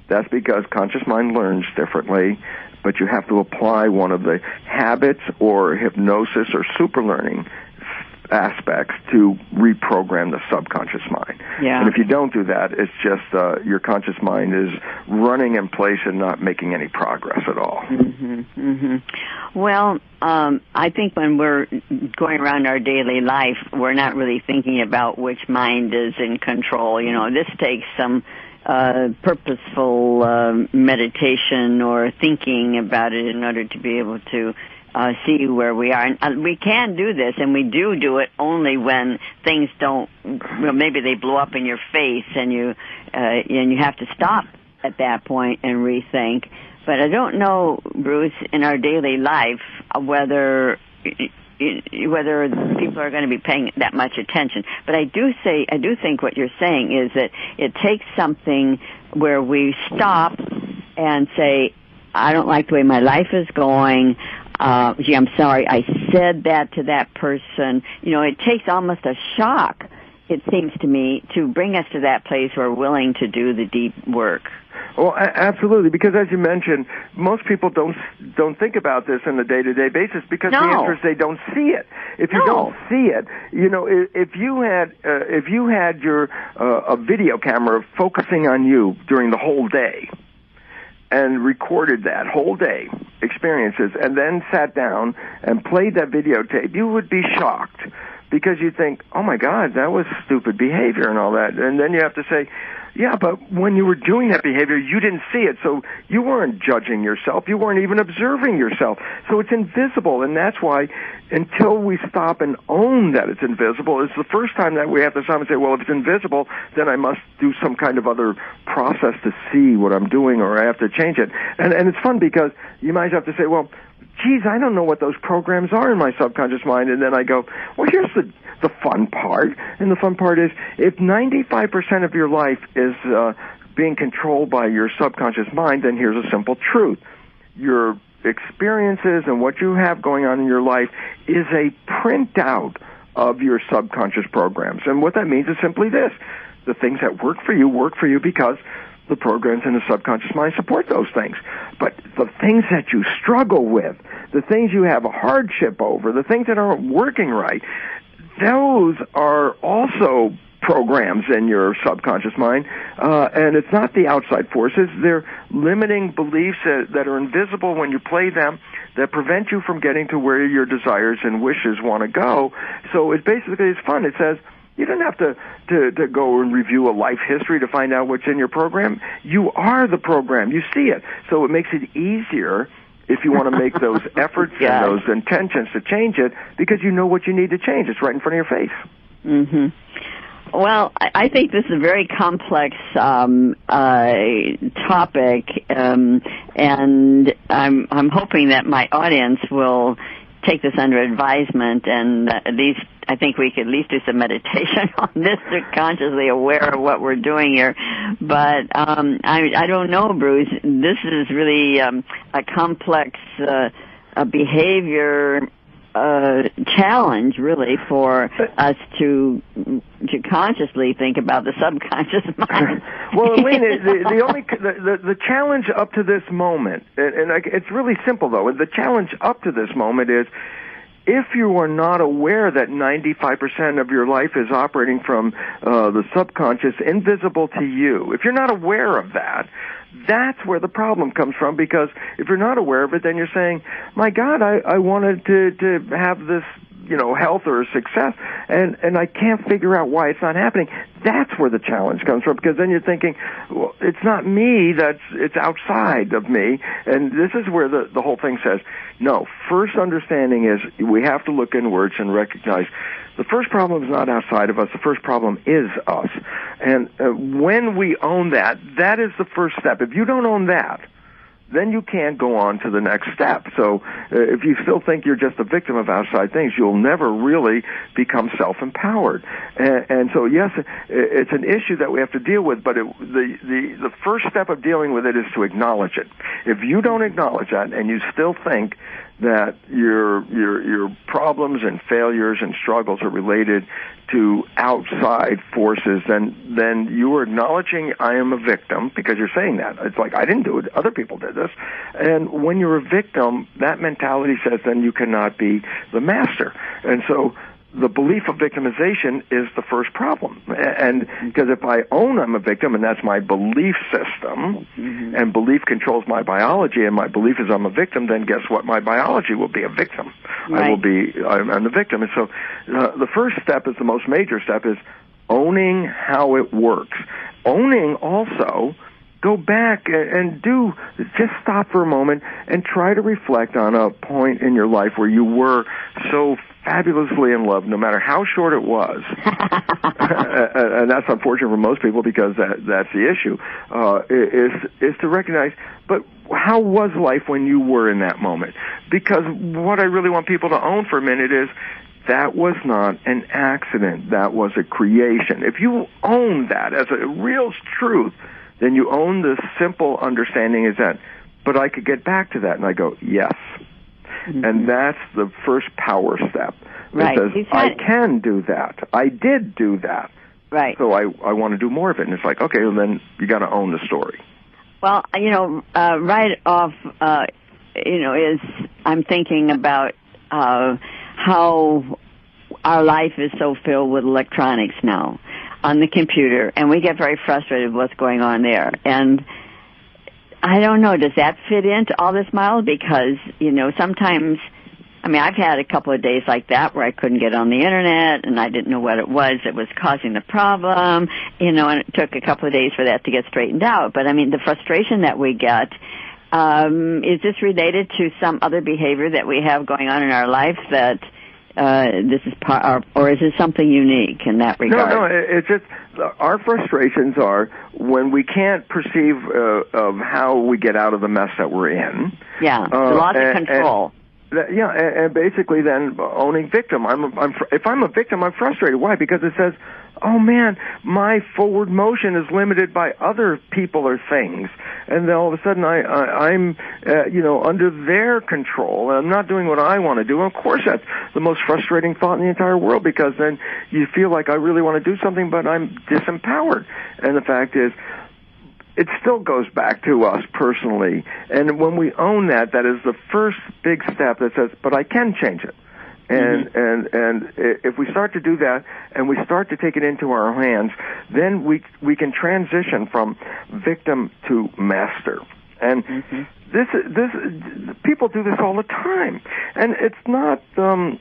that's because conscious mind learns differently, but you have to apply one of the habits or hypnosis or super learning aspects to reprogram the subconscious mind. Yeah. And if you don't do that, it's just your conscious mind is running in place and not making any progress at all. Well, I think when we're going around our daily life, we're not really thinking about which mind is in control. This takes some purposeful meditation or thinking about it in order to be able to see where we are. And we can do this, and we do it only when things don't, maybe they blow up in your face, and you have to stop at that point and rethink. But I don't know, Bruce, in our daily life, whether people are going to be paying that much attention. But I do think what you're saying is that it takes something where we stop and say, I don't like the way my life is going. Gee, I'm sorry, I said that to that person. It takes almost a shock, it seems to me, to bring us to that place where we're willing to do the deep work. Well, absolutely, because as you mentioned, most people don't think about this on a day-to-day basis because the answer is they don't see it. If you don't see it, if you had your a video camera focusing on you during the whole day, and recorded that whole day experiences, and then sat down and played that videotape, you would be shocked, because you think, oh my God, that was stupid behavior and all that. And then you have to say, yeah, but when you were doing that behavior, you didn't see it, so you weren't judging yourself. You weren't even observing yourself. So it's invisible, and that's why until we stop and own that it's invisible, it's the first time that we have to stop and say, well, if it's invisible, then I must do some kind of other process to see what I'm doing, or I have to change it. And it's fun because you might have to say, well, geez, I don't know what those programs are in my subconscious mind. And then I go, well, here's the fun part. And the fun part is if 95% of your life is being controlled by your subconscious mind, then here's a simple truth. Your experiences and what you have going on in your life is a printout of your subconscious programs. And what that means is simply this. The things that work for you because the programs in the subconscious mind support those things. But the things that you struggle with, the things you have a hardship over, the things that aren't working right, those are also programs in your subconscious mind, and it's not the outside forces. They're limiting beliefs that are invisible when you play them, that prevent you from getting to where your desires and wishes want to go. So it basically is fun. It says, you don't have to go and review a life history to find out what's in your program. You are the program. You see it. So it makes it easier if you want to make those efforts and those intentions to change it, because you know what you need to change. It's right in front of your face. Mm-hmm. Well, I think this is a very complex topic, and I'm hoping that my audience will take this under advisement, and I think we could at least do some meditation on this to consciously aware of what we're doing here. But I don't know, Bruce. This is really a complex behavior challenge, really, for us to consciously think about the subconscious mind. Well, Elaine, the challenge up to this moment, and it's really simple though. The challenge up to this moment is, if you are not aware that 95% of your life is operating from the subconscious, invisible to you, if you're not aware of that, that's where the problem comes from, because if you're not aware of it, then you're saying, my God, I wanted to have this, health or success, and I can't figure out why it's not happening. That's where the challenge comes from, because then you're thinking, well, it's not me, it's outside of me, and this is where the whole thing says, no, first understanding is we have to look inwards and recognize the first problem is not outside of us. The first problem is us. And when we own that, that is the first step. If you don't own that, then you can't go on to the next step. So if you still think you're just a victim of outside things, you'll never really become self-empowered. And so, yes, it's an issue that we have to deal with, but the first step of dealing with it is to acknowledge it. If you don't acknowledge that and you still think that your problems and failures and struggles are related to outside forces, then you are acknowledging I am a victim, because you're saying that. It's like, I didn't do it, other people did this. And when you're a victim, that mentality says then you cannot be the master. And so the belief of victimization is the first problem. And because if I own I'm a victim, and that's my belief system, mm-hmm. and belief controls my biology, and my belief is I'm a victim, then guess what? My biology will be a victim. Right. I'm the victim. And so the first step is the most major step, is owning how it works. Owning also, go back and just stop for a moment and try to reflect on a point in your life where you were so fabulously in love, no matter how short it was. And that's unfortunate for most people, because that's the issue, is to recognize, but how was life when you were in that moment? Because what I really want people to own for a minute is, that was not an accident. That was a creation. If you own that as a real truth, then you own the simple understanding is that, but I could get back to that. And I go, yes. Mm-hmm. And that's the first power step. Right. It says, I can do that. I did do that. Right. So I want to do more of it. And it's like, okay, well, then you got to own the story. Well, right off, I'm thinking about how our life is so filled with electronics now on the computer, and we get very frustrated with what's going on there. And I don't know, does that fit into all this, Miles? Because, sometimes I mean, I've had a couple of days like that where I couldn't get on the internet and I didn't know what it was that was causing the problem, and it took a couple of days for that to get straightened out. But I mean, the frustration that we get, is this related to some other behavior that we have going on in our life that this is part, or is it something unique in that regard? No, it's just our frustrations are when we can't perceive of how we get out of the mess that we're in. Yeah, the loss of control. And basically then owning victim. If I'm a victim, I'm frustrated. Why? Because it says, oh man, my forward motion is limited by other people or things, and then all of a sudden I'm under their control, and I'm not doing what I want to do. And of course, that's the most frustrating thought in the entire world, because then you feel like I really want to do something, but I'm disempowered. And the fact is, it still goes back to us personally. And when we own that, that is the first big step that says, but I can change it. And if we start to do that and we start to take it into our hands, then we can transition from victim to master. And this people do this all the time. And it's not an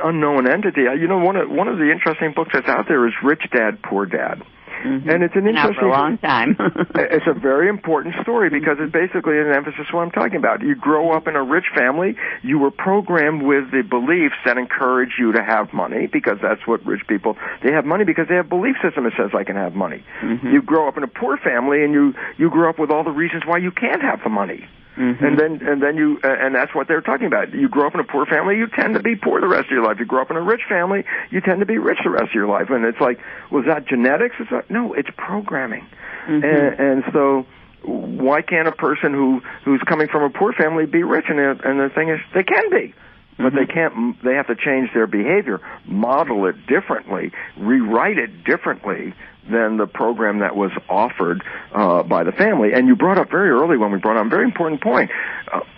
unknown entity. One of the interesting books that's out there is Rich Dad, Poor Dad. And it's an interesting. For a long time. It's a very important story because it's basically an emphasis on what I'm talking about. You grow up in a rich family. You were programmed with the beliefs that encourage you to have money, because that's what rich people, they have money because they have a belief system that says I can have money. You grow up in a poor family and you grow up with all the reasons why you can't have the money. And that's what they're talking about. You grow up in a poor family, you tend to be poor the rest of your life. You grow up in a rich family, you tend to be rich the rest of your life. And it's like, was that genetics? It's like, no, it's programming. And so why can't a person who's coming from a poor family be rich? And the thing is, they can be. But they can't. They have to change their behavior, model it differently, rewrite it differently than the program that was offered by the family. And you brought up very early when we brought on a very important point.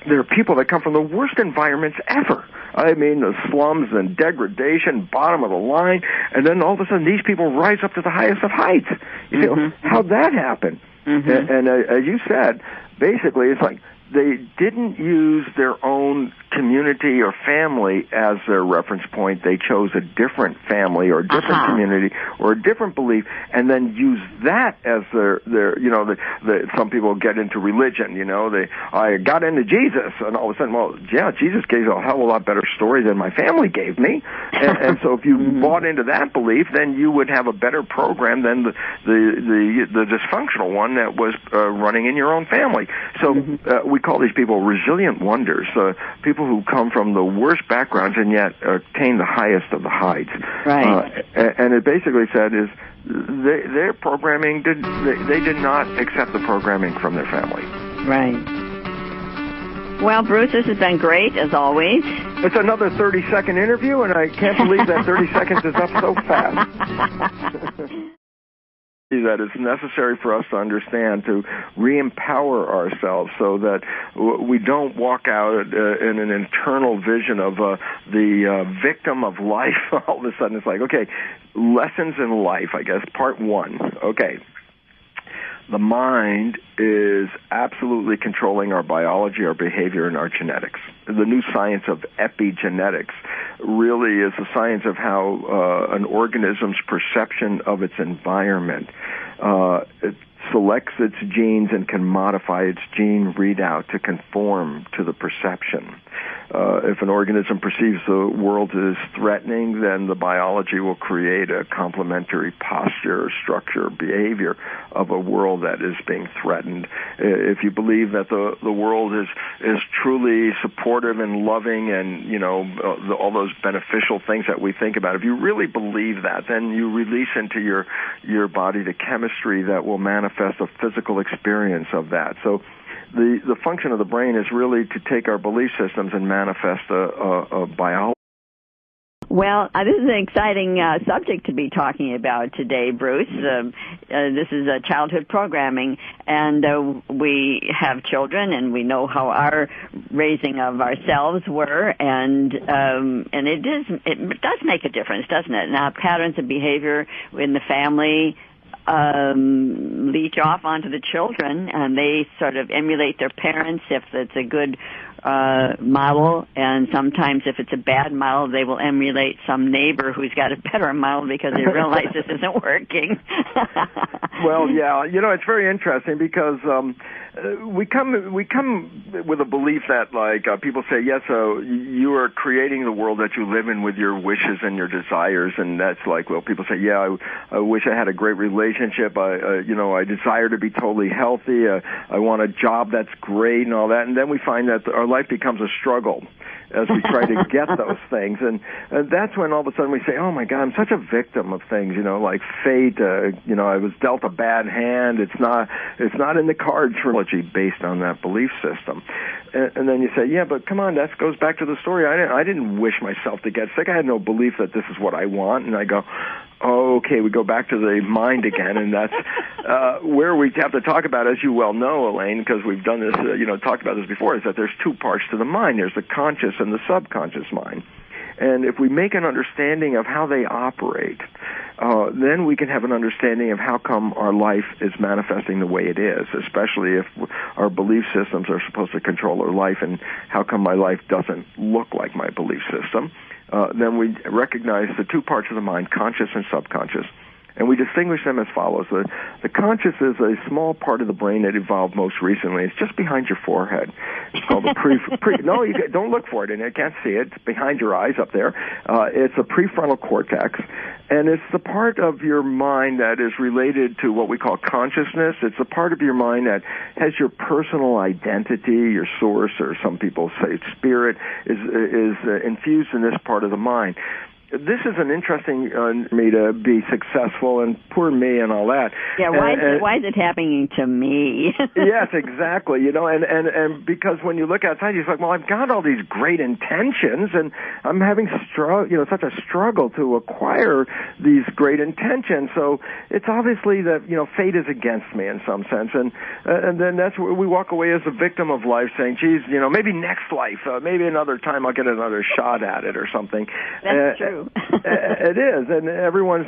There are people that come from the worst environments ever. I mean, the slums and degradation, bottom of the line, and then all of a sudden these people rise up to the highest of heights. You say, how'd that happen? And as you said, basically it's like they didn't use their own community or family as their reference point. They chose a different family or a different community or a different belief, and then use that as their some people get into religion. I got into Jesus, and all of a sudden, well, yeah, Jesus gave a hell of a lot better story than my family gave me, and so if you bought into that belief, then you would have a better program than the dysfunctional one that was running in your own family. So we call these people resilient wonders, people who come from the worst backgrounds and yet attain the highest of the heights. Right. And it basically said is their programming they did not accept the programming from their family. Right. Well, Bruce, this has been great, as always. It's another 30-second interview, and I can't believe that 30 seconds is up so fast. That is necessary for us to understand, to re-empower ourselves so that we don't walk out in an internal vision of the victim of life. All of a sudden it's like, okay, lessons in life, I guess, part 1. Okay. The mind is absolutely controlling our biology, our behavior, and our genetics. The new science of epigenetics really is the science of how an organism's perception of its environment it selects its genes and can modify its gene readout to conform to the perception. If an organism perceives the world as threatening, then the biology will create a complementary posture, structure, behavior of a world that is being threatened. If you believe that the world is truly supportive and loving and, all those beneficial things that we think about, if you really believe that, then you release into your body the chemistry that will manifest a physical experience of that. So the function of the brain is really to take our belief systems and manifest a biology. Well, this is an exciting subject to be talking about today, Bruce. This is childhood programming, and we have children, and we know how our raising of ourselves were, and it does make a difference, doesn't it? Now, patterns of behavior in the family leech off onto the children, and they sort of emulate their parents if it's a good model, and sometimes if it's a bad model, they will emulate some neighbor who's got a better model because they realize this isn't working. Well, yeah, it's very interesting because we come with a belief that, like, people say, yes, so you are creating the world that you live in with your wishes and your desires, and that's like, well, people say, yeah, I wish I had a great relationship. I desire to be totally healthy. I want a job that's great and all that, and then we find that our life becomes a struggle as we try to get those things, and that's when all of a sudden we say, oh my God, I'm such a victim of things, like fate. I was dealt a bad hand. It's not in the cards for based on that belief system. And then you say, yeah, but come on, that goes back to the story. I didn't wish myself to get sick. I had no belief that this is what I want. And I go, oh, okay, we go back to the mind again, and that's where we have to talk about, as you well know, Elaine, because we've done this, talked about this before, is that there's two parts to the mind. There's the conscious and the subconscious mind. And if we make an understanding of how they operate, then we can have an understanding of how come our life is manifesting the way it is, especially if our belief systems are supposed to control our life, and how come my life doesn't look like my belief system. Then we recognize the two parts of the mind, conscious and subconscious. And we distinguish them as follows. The conscious is a small part of the brain that evolved most recently. It's just behind your forehead. It's called the no, don't look for it, and you can't see it. It's behind your eyes up there. It's a prefrontal cortex, and it's the part of your mind that is related to what we call consciousness. It's the part of your mind that has your personal identity, your source, or some people say spirit, is infused in this part of the mind. This is an interesting me to be successful, and poor me and all that. Yeah, why is it happening to me? Yes, exactly. And because when you look outside, you're like, well, I've got all these great intentions, and I'm having such a struggle to acquire these great intentions. So it's obviously that fate is against me in some sense, and then that's where we walk away as a victim of life, saying, geez, maybe next life, maybe another time I'll get another shot at it or something. That's true. It is, and everyone's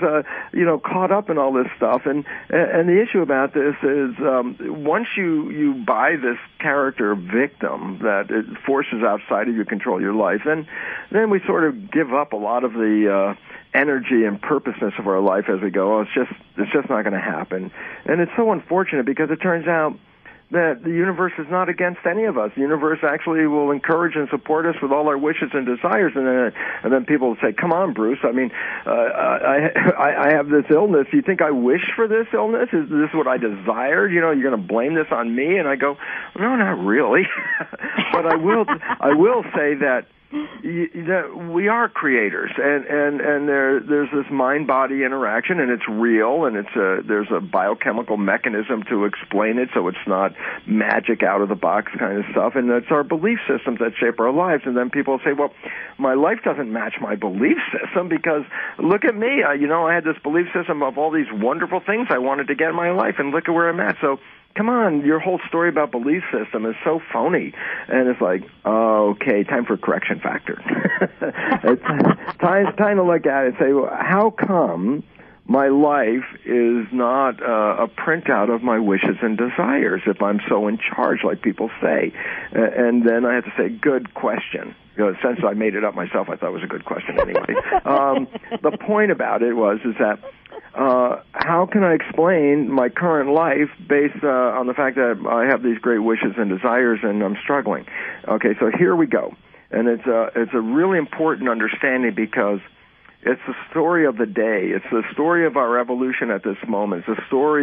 caught up in all this stuff, and the issue about this is once you buy this character victim that it forces outside of your control your life, then we sort of give up a lot of the energy and purposeness of our life as we go. Oh, it's just not going to happen, and it's so unfortunate because it turns out that the universe is not against any of us. The universe actually will encourage and support us with all our wishes and desires. And then people will say, come on, Bruce, I mean, I have this illness. Do you think I wish for this illness? Is this what I desired? You're going to blame this on me? And I go, no, not really. But I will say that we are creators, and there's this mind-body interaction, and it's real, and there's a biochemical mechanism to explain it, so it's not magic out of the box kind of stuff, and it's our belief systems that shape our lives. And then people say, well, my life doesn't match my belief system because look at me, I had this belief system of all these wonderful things I wanted to get in my life, and look at where I'm at. So come on, your whole story about belief system is so phony. And it's like, okay, time for correction factor. It's time to look at it and say, well, how come my life is not a printout of my wishes and desires if I'm so in charge, like people say? And then I have to say, good question. Since I made it up myself, I thought it was a good question anyway. The point about it is that how can I explain my current life based on the fact that I have these great wishes and desires and I'm struggling? Okay, so here we go. And it's a really important understanding because it's the story of the day. It's the story of our evolution at this moment. It's the story